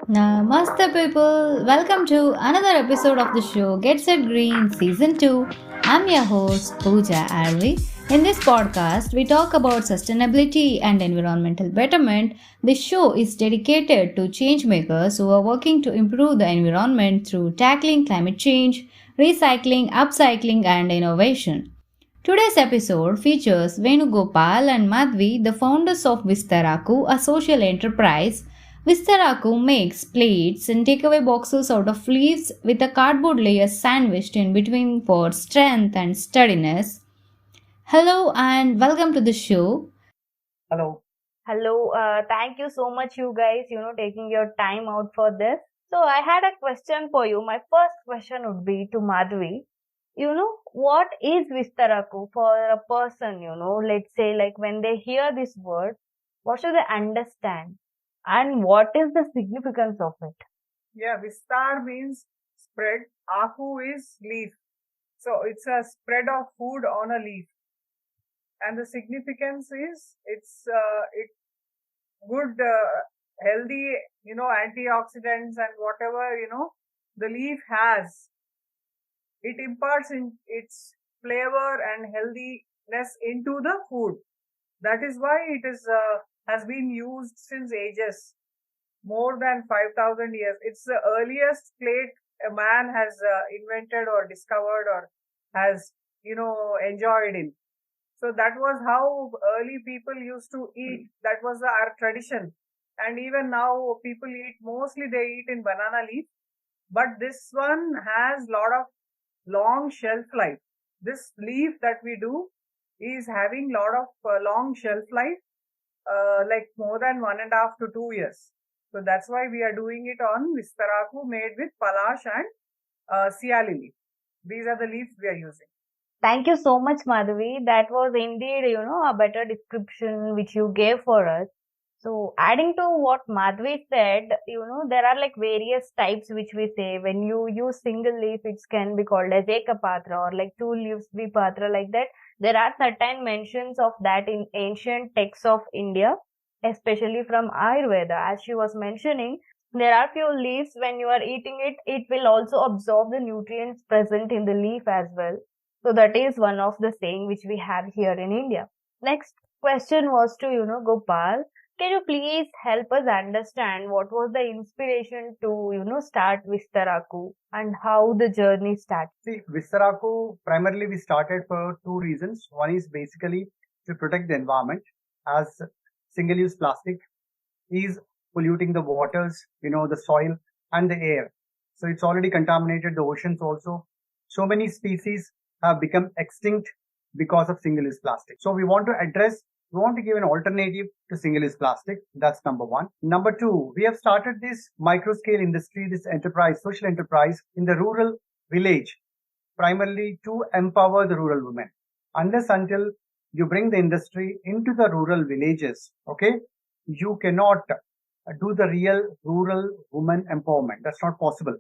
Namaste, people. Welcome to another episode of the show Get Set Green Season 2. I'm your host, Pooja Arvi. In this podcast, we talk about sustainability and environmental betterment. This show is dedicated to change makers who are working to improve the environment through tackling climate change, recycling, upcycling, and innovation. Today's episode features Venugopal and Madhavi, the founders of Vistaraku, a social enterprise. Vistaraku makes plates and takeaway boxes out of leaves with a cardboard layer sandwiched in between for strength and sturdiness. Hello and welcome to the show. Hello. Hello, thank you so much, you guys, taking your time out for this. So, I had a question for you. My first question would be to Madhvi. What is Vistaraku for a person, let's say, like when they hear this word, what should they understand? And what is the significance of it? Yeah, Vistar means spread. Aku is leaf. So it's a spread of food on a leaf. And the significance is it good, healthy, antioxidants and whatever, the leaf has. It imparts in its flavor and healthiness into the food. That is why it is has been used since ages, more than 5,000 years. It's the earliest plate a man has invented or discovered or has, enjoyed in. So that was how early people used to eat. That was our tradition. And even now people eat, mostly they eat in banana leaf. But this one has lot of long shelf life. This leaf that we do is having lot of long shelf life, like more than 1.5 to 2 years. So that's why we are doing it on Vistaraku made with palash and Sia lily. These are the leaves we are using. Thank you so much, Madhavi. That was indeed, a better description which you gave for us. So, adding to what Madhvi said, there are like various types which we say. When you use single leaf, it can be called as ekapatra or like two leaves dvipatra, like that. There are certain mentions of that in ancient texts of India, especially from Ayurveda. As she was mentioning, there are few leaves when you are eating it, it will also absorb the nutrients present in the leaf as well. So that is one of the saying which we have here in India. Next question was to, Gopal. Can you please help us understand what was the inspiration to, start Vistaraku and how the journey started? See, Vistaraku, primarily we started for two reasons. One is basically to protect the environment, as single-use plastic is polluting the waters, the soil and the air. So it's already contaminated the oceans also. So many species have become extinct because of single-use plastic. So we want to give an alternative to single-use plastic. That's number one. Number two, we have started this micro-scale industry, this enterprise, social enterprise in the rural village, primarily to empower the rural women. Unless until you bring the industry into the rural villages, okay, you cannot do the real rural woman empowerment. That's not possible.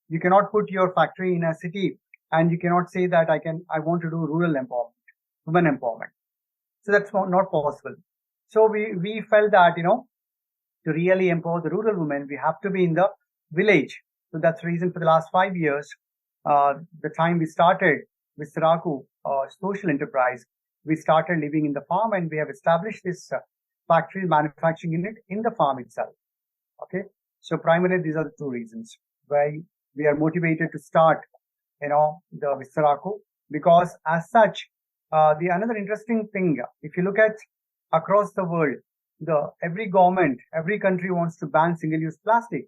You cannot put your factory in a city and you cannot say that I want to do rural empowerment, women empowerment. So that's not possible. So we felt that, to really empower the rural women, we have to be in the village. So that's the reason for the last 5 years, the time we started Vistaraku, social enterprise, we started living in the farm and we have established this factory manufacturing unit in the farm itself. Okay. So primarily these are the two reasons why we are motivated to start, the Vistaraku, because as such, the another interesting thing, if you look at across the world, every government, every country wants to ban single-use plastic,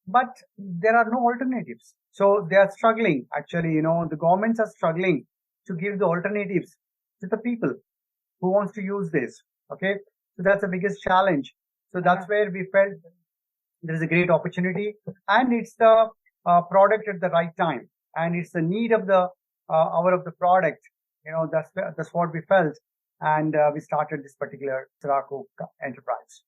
but there are no alternatives. So they are struggling. Actually, the governments are struggling to give the alternatives to the people who wants to use this. Okay. So that's the biggest challenge. So that's where we felt there is a great opportunity and it's the product at the right time and it's the need of the hour of the product. That's what we felt. And we started this particular Vistaraku enterprise.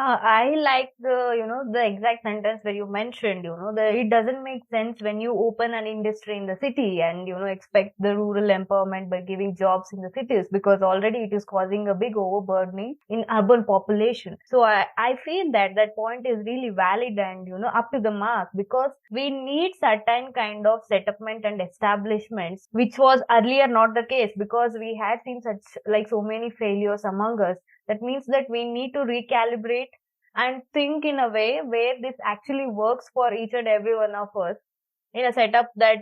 I like the exact sentence where you mentioned, it doesn't make sense when you open an industry in the city and, expect the rural empowerment by giving jobs in the cities, because already it is causing a big overburdening in urban population. So I feel that that point is really valid and, up to the mark, because we need certain kind of settlement and establishments, which was earlier not the case, because we had seen such like so many failures among us. That means that we need to recalibrate and think in a way where this actually works for each and every one of us in a setup that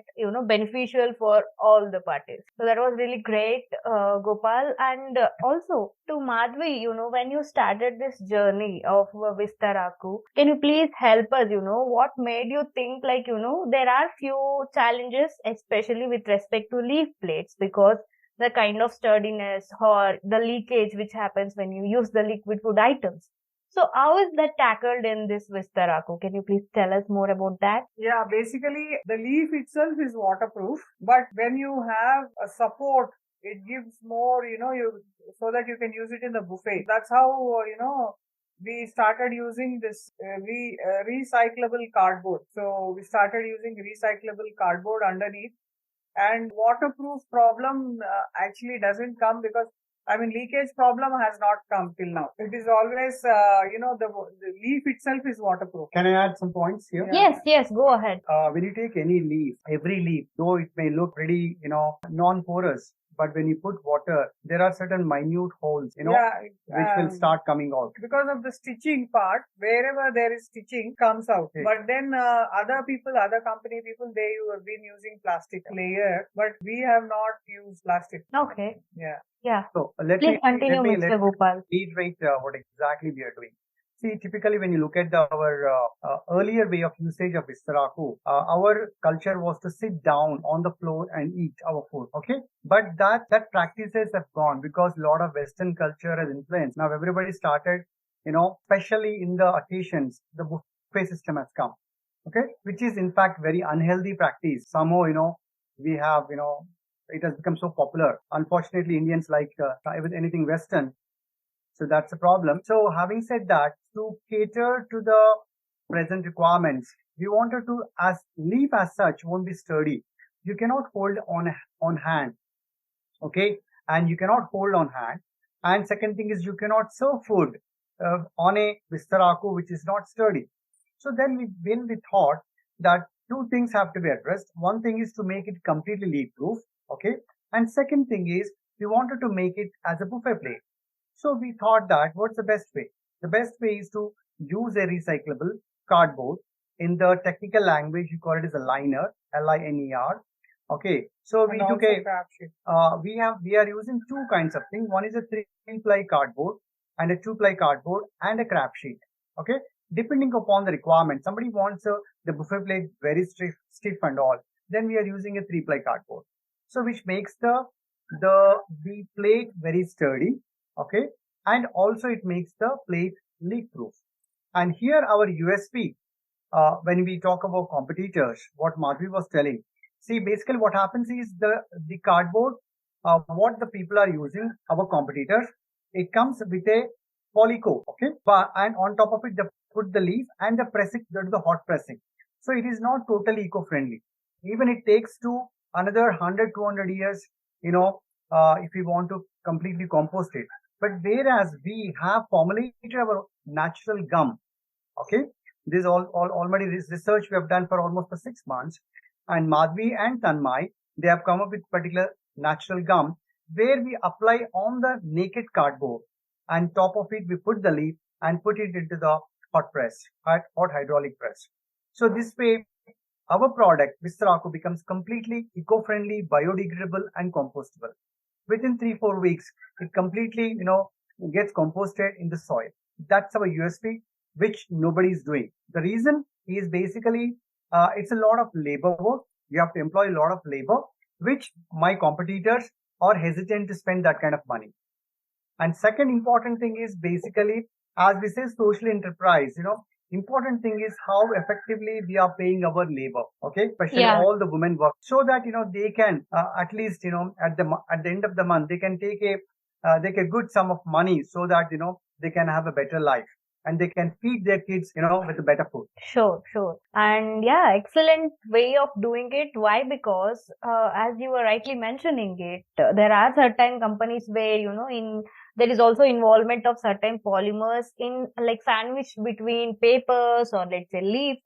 beneficial for all the parties. So that was really great, Gopal. And also to Madhvi, when you started this journey of Vistaraku, can you please help us, what made you think like, there are few challenges, especially with respect to leaf plates, because the kind of sturdiness or the leakage which happens when you use the liquid food items. So how is that tackled in this Vistaraku? Can you please tell us more about that? Yeah, basically the leaf itself is waterproof, but when you have a support, it gives more, so that you can use it in the buffet. That's how, we started using this recyclable cardboard. So we started using recyclable cardboard underneath, and waterproof problem actually doesn't come, because leakage problem has not come till now. It is always, the leaf itself is waterproof. Can I add some points here? Yes, go ahead. When you take any leaf, every leaf, though it may look pretty, non-porous, but when you put water, there are certain minute holes, which will start coming out. Because of the stitching part, wherever there is stitching comes out. Okay. But then other company people, they have been using plastic layer, but we have not used plastic. Okay. Yeah. So Please continue, Mr. Gopal. Reiterate what exactly we are doing. See, typically when you look at our earlier way of usage of Vistaraku, our culture was to sit down on the floor and eat our food. Okay, but that practices have gone because a lot of Western culture has influenced. Now everybody started, especially in the occasions, the buffet system has come. Okay, which is in fact very unhealthy practice. Somehow, we have, it has become so popular. Unfortunately, Indians like anything Western. So that's a problem. So having said that, to cater to the present requirements, we wanted to, as leaf as such won't be sturdy. You cannot hold on hand. Okay. And you cannot hold on hand. And second thing is you cannot serve food on a Vistaraku which is not sturdy. So then we thought that two things have to be addressed. One thing is to make it completely leak proof. Okay. And second thing is we wanted to make it as a buffet plate. So we thought that what's the best way? The best way is to use a recyclable cardboard. In the technical language, you call it as a liner, liner. Okay. So we took we are using two kinds of things. One is a 3-ply cardboard and a 2-ply cardboard and a craft sheet. Okay. Depending upon the requirement, somebody wants the buffet plate very stiff and all. Then we are using a 3-ply cardboard. So which makes the plate very sturdy. Okay. And also it makes the plate leak proof. And here our USP, when we talk about competitors, what Madhavi was telling. See, basically what happens is the cardboard, what the people are using, our competitors, it comes with a polycoat. Okay. And on top of it, they put the leaf and the pressing, the hot pressing. So it is not totally eco-friendly. Even it takes to another 100, 200 years, if we want to completely compost it. But whereas we have formulated our natural gum, okay, this already this research we have done for almost 6 months, and Madhavi and Tanmay, they have come up with particular natural gum where we apply on the naked cardboard, and top of it we put the leaf and put it into the hot hydraulic press. So this way, our product Vistaraku becomes completely eco-friendly, biodegradable, and compostable. Within 3-4 weeks, it completely, gets composted in the soil. That's our USP, which nobody is doing. The reason is basically, it's a lot of labor work. You have to employ a lot of labor, which my competitors are hesitant to spend that kind of money. And second important thing is basically, as we say, social enterprise, important thing is how effectively we are paying our labor. Okay. Especially all the women work, so that, they can, at least, at the end of the month, they can take a good sum of money so that, they can have a better life. and they can feed their kids, with a better food. Sure, sure. And yeah, excellent way of doing it. Why? Because as you were rightly mentioning it, there are certain companies where, there is also involvement of certain polymers in like sandwich between papers or let's say leaf.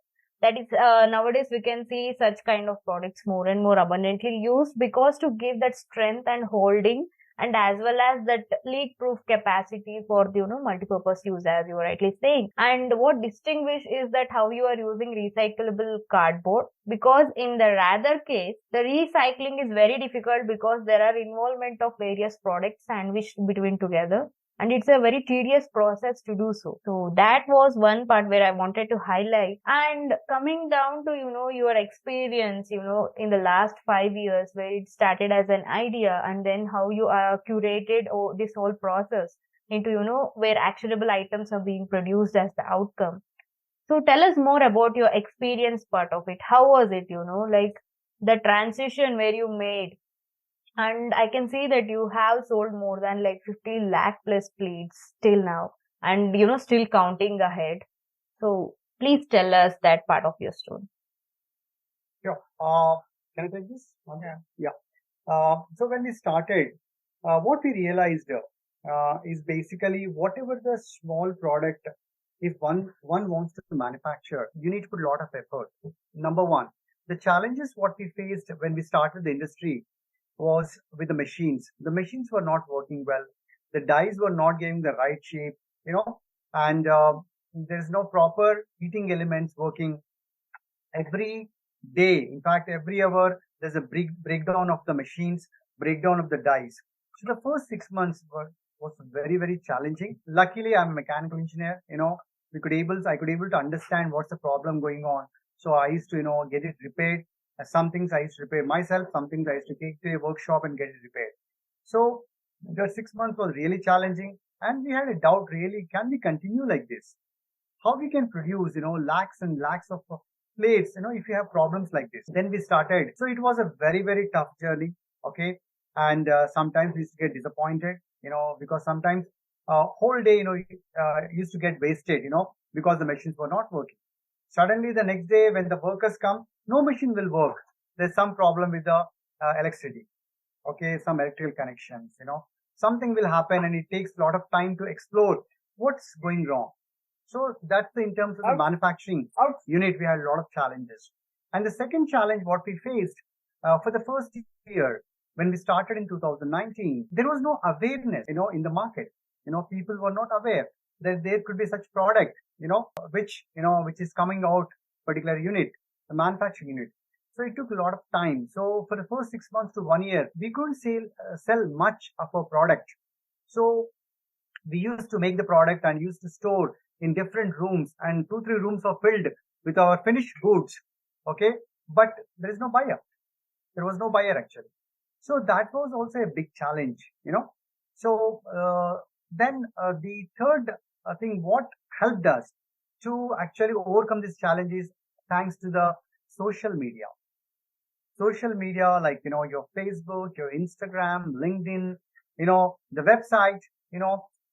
That is, nowadays we can see such kind of products more and more abundantly used because to give that strength and holding and as well as that leak proof capacity for the multi-purpose use as you were rightly saying. And what distinguish is that how you are using recyclable cardboard, because in the rather case the recycling is very difficult because there are involvement of various products sandwiched between together and it's a very tedious process to do so. So that was one part where I wanted to highlight. And coming down to, your experience, in the last 5 years where it started as an idea and then how you curated this whole process into, where actionable items are being produced as the outcome. So tell us more about your experience part of it. How was it, like the transition where you made? And I can see that you have sold more than like 50 lakh plus plates till now and, still counting ahead. So please tell us that part of your story. Sure. Can I take this? Yeah. Yeah. So when we started, what we realized is basically whatever the small product, if one wants to manufacture, you need to put a lot of effort. Number one, the challenges what we faced when we started the industry was with the machines. The machines were not working well. The dies were not giving the right shape, and there's no proper heating elements working. Every day, in fact, every hour, there's a breakdown of the machines, breakdown of the dies. So the first 6 months was very, very challenging. Luckily, I'm a mechanical engineer, I could able to understand what's the problem going on. So I used to, get it repaired. Some things I used to repair myself, some things I used to take to a workshop and get it repaired. So the 6 months was really challenging and we had a doubt really, can we continue like this? How we can produce, lakhs and lakhs of plates, if you have problems like this. Then we started. So it was a very, very tough journey. Okay. And sometimes we used to get disappointed, because sometimes whole day, used to get wasted, because the machines were not working. Suddenly the next day when the workers come, no machine will work. There's some problem with the electricity. Okay, some electrical connections, something will happen and it takes a lot of time to explore what's going wrong. So that's in terms of the manufacturing unit, we had a lot of challenges. And the second challenge what we faced for the first year, when we started in 2019, there was no awareness, in the market. People were not aware that there could be such product, which is coming out particular unit, the manufacturing unit. So it took a lot of time. So for the first 6 months to 1 year, we couldn't sell much of our product. So we used to make the product and used to store in different rooms, and 2-3 rooms are filled with our finished goods. Okay. But there is no buyer. There was no buyer actually. So that was also a big challenge, So then the third thing, what helped us to actually overcome these challenges, thanks to the social media. Social media like, your Facebook, your Instagram, LinkedIn, the website,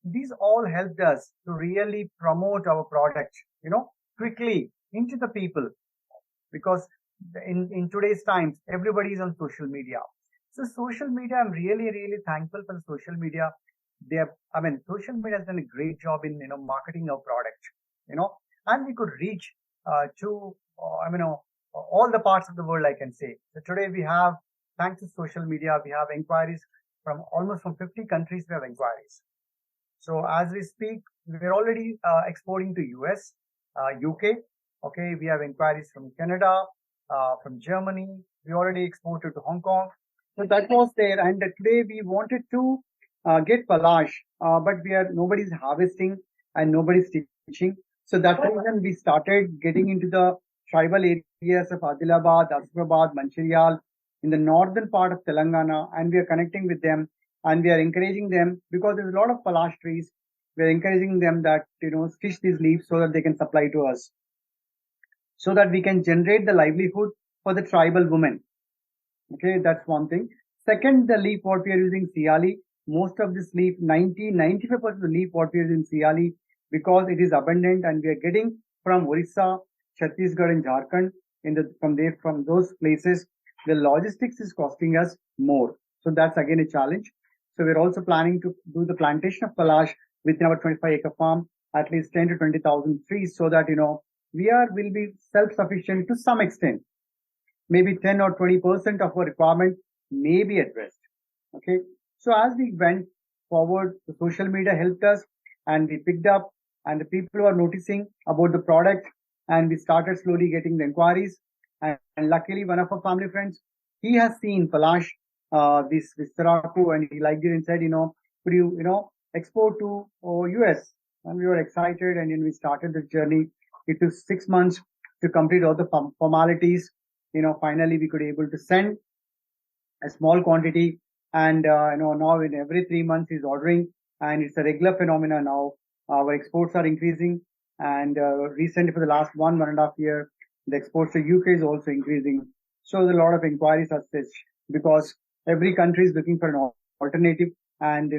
these all helped us to really promote our product, quickly into the people, because in today's times, everybody is on social media. So social media, I'm really, really thankful for the social media. Social media has done a great job in, marketing our product, and we could reach to, all the parts of the world, I can say. So today we have, thanks to social media, we have inquiries from almost from 50 countries. We have inquiries. So as we speak, we're already exporting to US, UK. Okay, we have inquiries from Canada, from Germany. We already exported to Hong Kong. So that was there. And today we wanted to get Palash, but nobody's harvesting and nobody's teaching. So that's the reason we started getting into the tribal areas of Adilabad, Asfabad, Manchiryal, in the northern part of Telangana, and we are connecting with them and we are encouraging them, because there's a lot of Palash trees. We're encouraging them that, stitch these leaves so that they can supply to us, so that we can generate the livelihood for the tribal women. Okay, that's one thing. Second, the leaf what we are using, Siali. Most of this leaf, 95% of the leaf what we are using, Siali, because it is abundant and we are getting from Orissa, Chhattisgarh and Jharkhand from those places. The logistics is costing us more. So that's again a challenge. So we're also planning to do the plantation of Palash within our 25-acre farm, at least 10 to 20,000 trees, so that, will be self-sufficient to some extent. Maybe 10 or 20% of our requirement may be addressed. Okay. So as we went forward, the social media helped us and we picked up and the people were noticing about the product and we started slowly getting the inquiries. And luckily, one of our family friends, he has seen Palash, this Vistaraku, and he liked it and said, could you, export to US? And we were excited and then we started the journey. It took 6 months to complete all the formalities. Finally we could able to send a small quantity and, now in every 3 months he's ordering and it's a regular phenomena now. Our exports are increasing and, recently for the last 1.5 year, the exports to UK is also increasing. So there's a lot of inquiries as such because every country is looking for an alternative. And,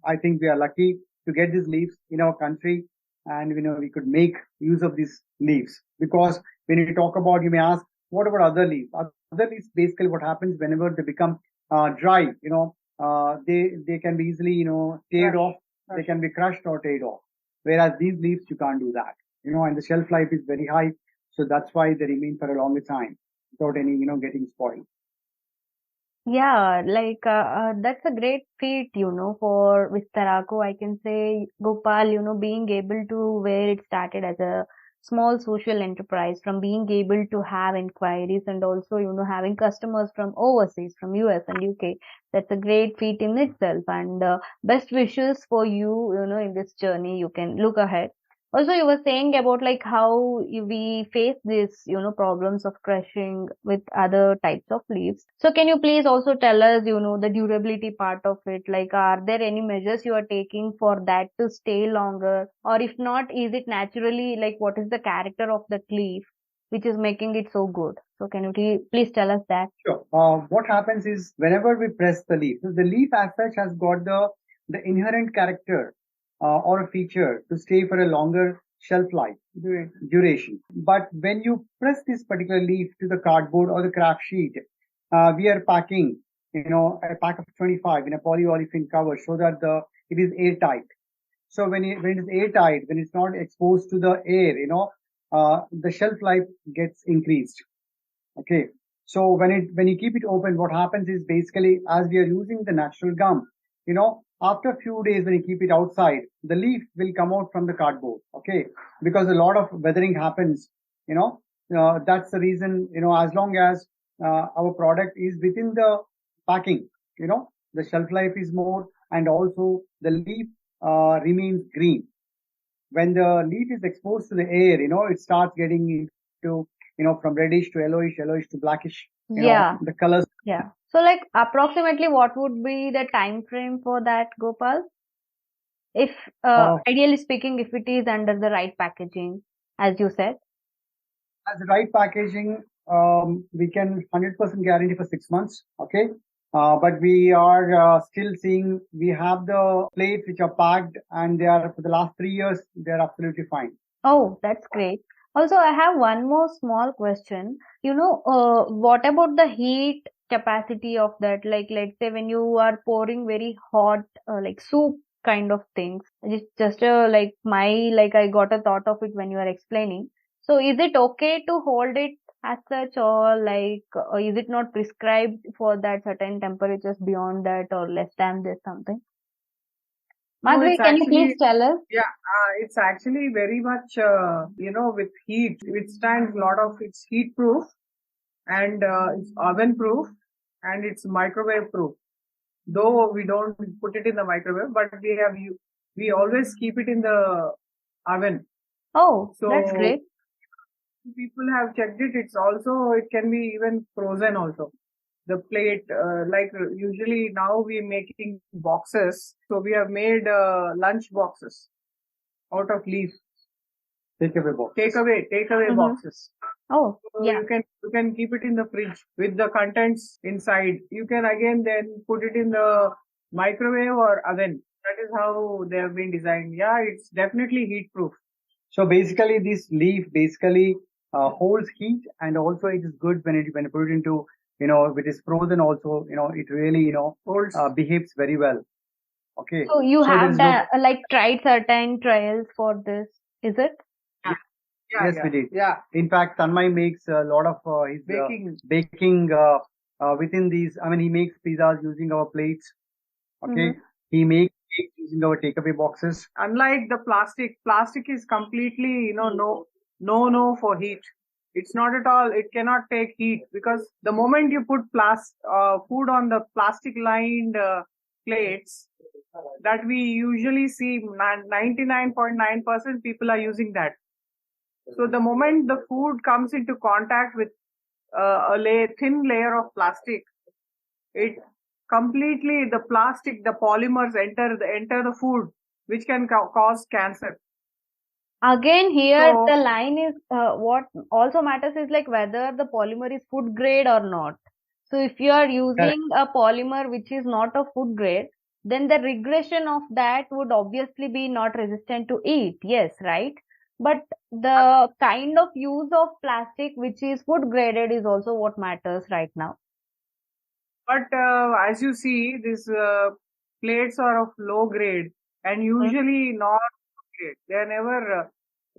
I think we are lucky to get these leaves in our country and, we could make use of these leaves because when you talk about, you may ask, what about other leaves? Other leaves, basically what happens whenever they become, dry, they can be easily, teared off. They can be crushed or teared off. Whereas these leaves, you can't do that, and the shelf life is very high. So that's why they remain for a longer time without any, getting spoiled. Yeah, that's a great feat, for Vistaraku. I can say Gopal, being able to where it started as a small social enterprise, from being able to have inquiries and also, having customers from overseas, from US and UK. That's a great feat in itself. And best wishes for you, in this journey. You can look ahead. Also, you were saying about like how we face this, problems of crushing with other types of leaves. So can you please also tell us, the durability part of it? Like, are there any measures you are taking for that to stay longer? Or if not, is it naturally like what is the character of the leaf which is making it so good? So can you please tell us that? Sure. What happens is whenever we press the leaf, so the leaf as such has got the inherent character or a feature to stay for a longer shelf life duration. But when you press this particular leaf to the cardboard or the craft sheet, we are packing, a pack of 25 in a polyolefin cover so that it is airtight. So when it is airtight, when it's not exposed to the air, the shelf life gets increased. Okay. So when you keep it open, what happens is basically as we are using the natural gum, after a few days when you keep it outside, the leaf will come out from the cardboard. Okay. Because a lot of weathering happens, that's the reason, as long as, our product is within the packing, the shelf life is more and also the leaf, remains green. When the leaf is exposed to the air, it starts getting into, from reddish to yellowish to blackish, Yeah. the colors. Yeah. So like approximately what would be the time frame for that, Gopal? If ideally speaking, if it is under the right packaging, as you said. As the right packaging, we can 100% guarantee for 6 months. Okay. But we are still seeing we have the plates which are packed and they are for the last 3 years, they are absolutely fine. Oh, that's great. Also, I have one more small question. What about the heat capacity of that? Like, let's say when you are pouring very hot, like soup kind of things. Just like I got a thought of it when you are explaining. So, is it okay to hold it as such, or like, is it not prescribed for that certain temperatures beyond that or less than this something? No, Madhavi, it's can you please actually, tell us? yeah, it's actually very much, with heat. It withstands a lot of, it's heat proof and it's oven proof and it's microwave proof. Though we don't put it in the microwave, but we always keep it in the oven. Oh, So that's great. people have checked it. It can be even frozen also. The plate, usually now we're making boxes. So we have made lunch boxes out of leaf. Takeaway box. Takeaway boxes. Oh, So yeah. you can keep it in the fridge with the contents inside. You can again then put it in the microwave or oven. That is how they have been designed. Yeah, it's definitely heat proof. So basically, this leaf basically holds heat, and also it is good when you put it into, if it is frozen also, it really, Holds. behaves very well. Okay. So you So there have is no, like tried certain trials for this, is it? Yeah, yeah, yes, yeah. we did. Yeah, In fact, Tanmay makes a lot of his baking within these. I mean, he makes pizzas using our plates. Okay. Mm-hmm. He makes cakes using our takeaway boxes. unlike the plastic is completely, no for heat. It's not at all. It cannot take heat because the moment you put food on the plastic lined plates that we usually see, 99.9% people are using that. So the moment the food comes into contact with thin layer of plastic, it completely, the polymers enter the food, which can cause cancer. Again, here So the line is what also matters is like whether the polymer is food grade or not. So if you are Correct. using a polymer which is not a food grade, then the regression of that would obviously be not resistant to heat. Yes, right? But the kind of use of plastic which is food graded is also what matters right now. but as you see, these plates are of low grade and Mm. usually not grade. They are never.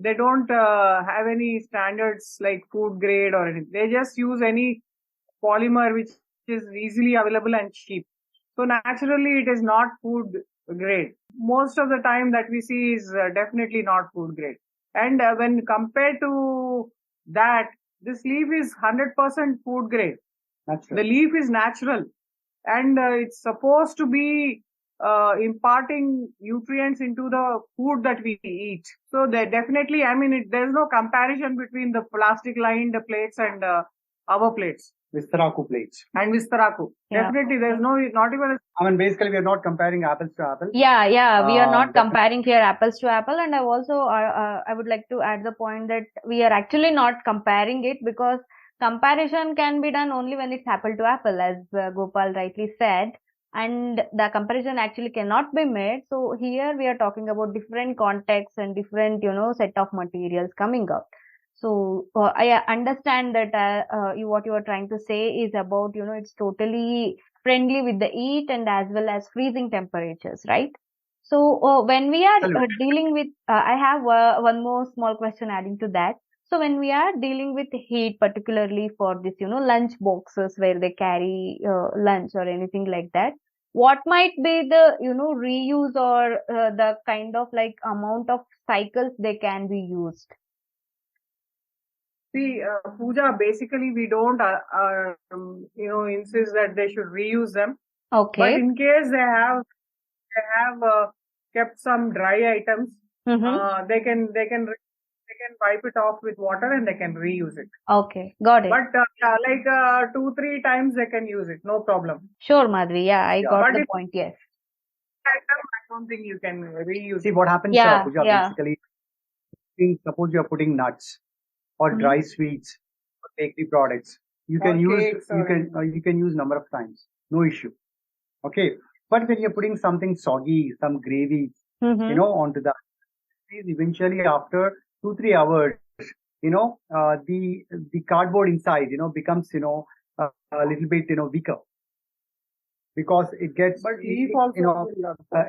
They don't have any standards like food grade or anything. They just use any polymer which is easily available and cheap. So naturally, it is not food grade. Most of the time that we see is definitely not food grade. And when compared to that, this leaf is 100% food grade. Natural. The leaf is natural and it's supposed to be imparting nutrients into the food that we eat. So there definitely, I mean, there's no comparison between the plastic lined plates and our plates. Vistaraku plates. And Vistaraku. Yeah. Definitely, there's not even I mean, basically, we are not comparing apples to apples. Yeah, we are not Definitely. comparing here apples to apple, and I would like to add the point that we are actually not comparing it because comparison can be done only when it's apple to apple, as Gopal rightly said, and the comparison actually cannot be made. So here we are talking about different contexts and different, set of materials coming up. So I understand that what you are trying to say is about, it's totally friendly with the heat and as well as freezing temperatures, right? So when we are Absolutely. dealing with, I have one more small question adding to that. So when we are dealing with heat, particularly for this, lunch boxes where they carry lunch or anything like that, what might be the, reuse or the kind of like amount of cycles they can be used? see Pooja. Basically, we don't insist that they should reuse them. But Okay. in case they have kept some dry items, Mm-hmm. they can wipe it off with water and they can reuse it. Okay, got it. But yeah, like 2-3 times they can use it, no problem. Sure, Madhvi. Yeah, I Yeah. got But the if point. Yes. item, I don't think you can reuse See it. what happens, Yeah, Pooja, yeah. basically, suppose you are putting nuts or Mhm. dry sweets or bakery products. You Or can use cakes you or can use number of times, no issue. Okay, but when you're putting something soggy, some gravy, Mm-hmm. onto that, eventually after 2-3 hours, the cardboard inside, becomes, a little bit, weaker because it gets, But leaf also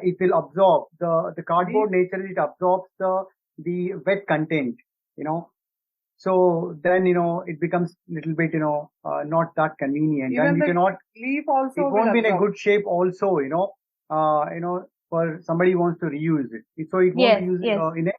it will absorb the cardboard nature. It absorbs the wet content, you know. So then, it becomes little bit, not that convenient, even and you the cannot. leaf also It will won't be in a absorb. good shape. Also, for somebody who wants to reuse it, so it won't be Yes, used yes. in a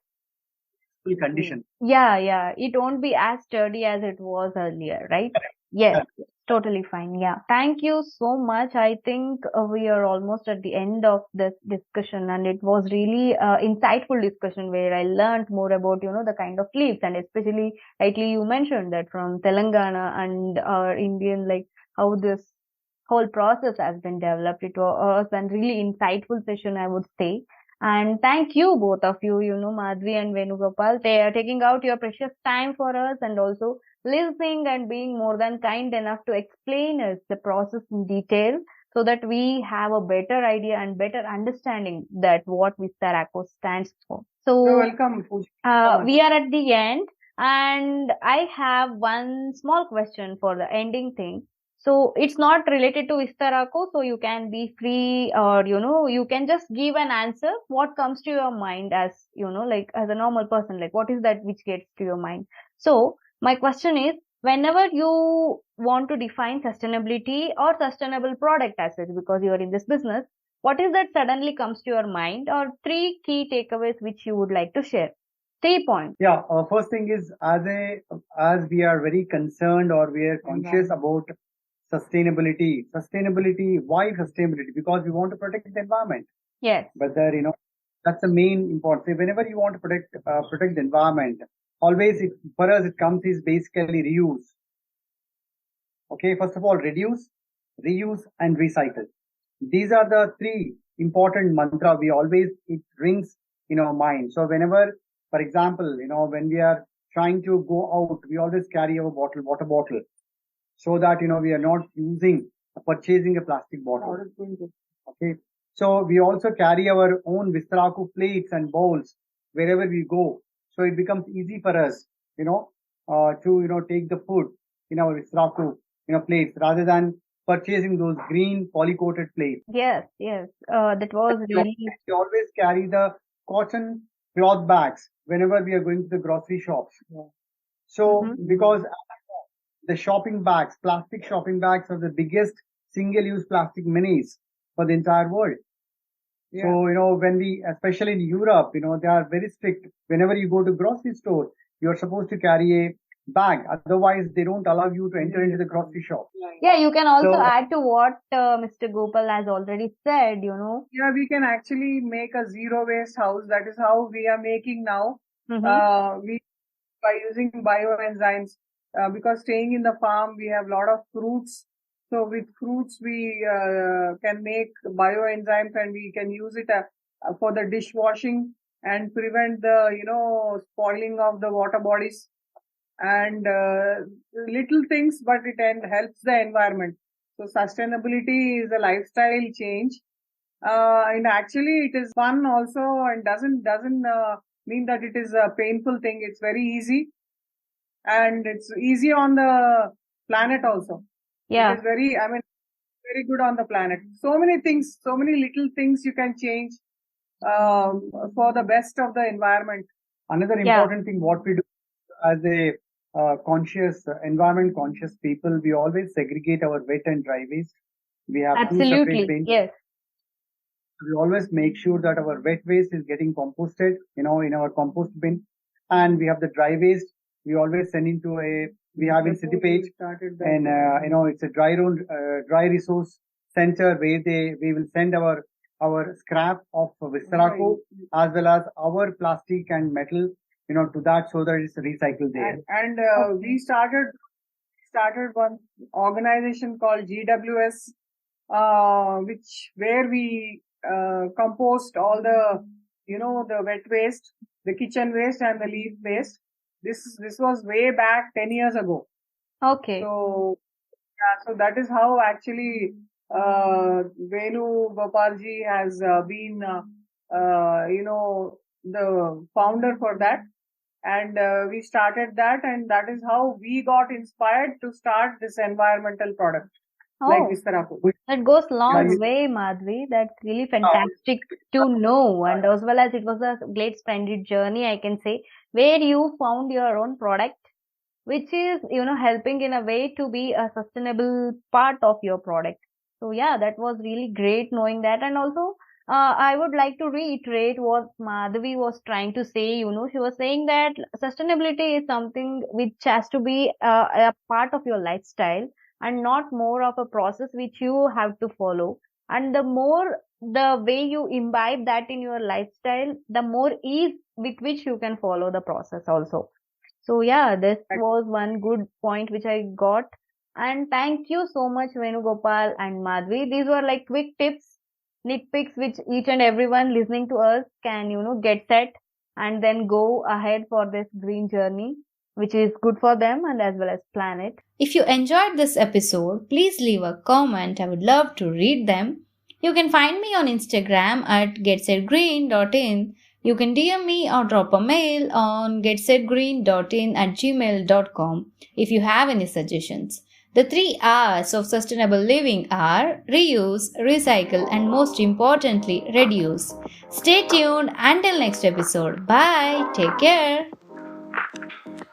full condition. Yeah. It won't be as sturdy as it was earlier, right? Yes, Correct. totally fine. Yeah. Thank you so much. I think we are almost at the end of this discussion, and it was really insightful discussion where I learned more about, the kind of leaves, and especially, rightly you mentioned that from Telangana and our Indian, like how this whole process has been developed. It was a really insightful session, I would say. And thank you, both of you, Madhvi and Venugopal. They are taking out your precious time for us and also listening and being more than kind enough to explain us the process in detail. so that we have a better idea and better understanding that what Vistaraku stands for. You're So welcome, Pooja. So much. we are at the end, and I have one small question for the ending thing. So it's not related to Vistaraku, so you can be free, or you can just give an answer what comes to your mind, as like as a normal person, like what is that which gets to your mind. So my question is, whenever you want to define sustainability or sustainable product as such, because you are in this business, what is that suddenly comes to your mind, or three key takeaways which you would like to share? 3 points. Yeah, first thing is as we are very concerned or we are conscious about sustainability. Sustainability, why sustainability? Because we want to protect the environment. Yes. Whether that's the main important thing. Whenever you want to protect the environment, always for us it comes is basically reuse. Okay, first of all, reduce, reuse, and recycle. These are the three important mantra we always it rings in our mind. So whenever, for example, when we are trying to go out, we always carry our water bottle, so that we are not purchasing a plastic bottle. Okay. So we also carry our own Vistaraku plates and bowls wherever we go. So it becomes easy for us, to take the food in our Vistaraku, plates rather than purchasing those green poly-coated plates. Yes, yes. That was really. We always carry the cotton cloth bags whenever we are going to the grocery shops. So because the shopping bags, plastic shopping bags are the biggest single-use plastic minis for the entire world. Yeah. So, when we, especially in Europe, they are very strict. Whenever you go to grocery store, you're supposed to carry a bag. Otherwise, they don't allow you to enter into the grocery shop. Yeah, you can also So- add to what Mr. Gopal has already said, Yeah, we can actually make a zero waste house. That is how we are making now. We by using bioenzymes, because staying in the farm, we have a lot of fruits. So with fruits, we can make bioenzymes, and we can use it for the dishwashing and prevent the spoiling of the water bodies, and little things, but it helps the environment. So sustainability is a lifestyle change, and actually it is fun also, and doesn't mean that it is a painful thing. It's very easy, and it's easy on the planet also. Yeah. It is very good on the planet. So many things, so many little things you can change for the best of the environment. Another Yeah. important thing, what we do as a environment conscious people, we always segregate our wet and dry waste. We have two separate Absolutely. bins. Yes. We always make sure that our wet waste is getting composted, in our compost bin, and we have the dry waste. We always send we have in city page, and it's a dry resource center where we will send our scrap of Vistaraku as well as our plastic and metal, to that, so that it's recycled there. And we started one organization called GWS, where we compost all the the wet waste, the kitchen waste, and the leaf waste. This was way back 10 years ago. Okay. So yeah, so that is how actually Venu Gopalji has been the founder for that, and we started that, and that is how we got inspired to start this environmental product like Oh, Vistaraku. that goes long Yeah, way, Madhavi. That's really fantastic to know, and as well as it was a great splendid journey, I can say, where you found your own product, which is helping in a way to be a sustainable part of your product. So yeah, that was really great knowing that. And also I would like to reiterate what Madhavi was trying to say. She was saying that sustainability is something which has to be a part of your lifestyle, and not more of a process which you have to follow. And the way you imbibe that in your lifestyle, the more ease with which you can follow the process also. So yeah, this was one good point which I got. And thank you so much, Venugopal and Madhvi. These were like quick tips, nitpicks, which each and everyone listening to us can, get set and then go ahead for this green journey. which is good for them and as well as planet. If you enjoyed this episode, please leave a comment. I would love to read them. You can find me on Instagram at getsetgreen.in. You can DM me or drop a mail on getsetgreen.in@gmail.com if you have any suggestions. The 3 R's of sustainable living are reuse, recycle, and most importantly, reduce. Stay tuned until next episode. Bye. Take care.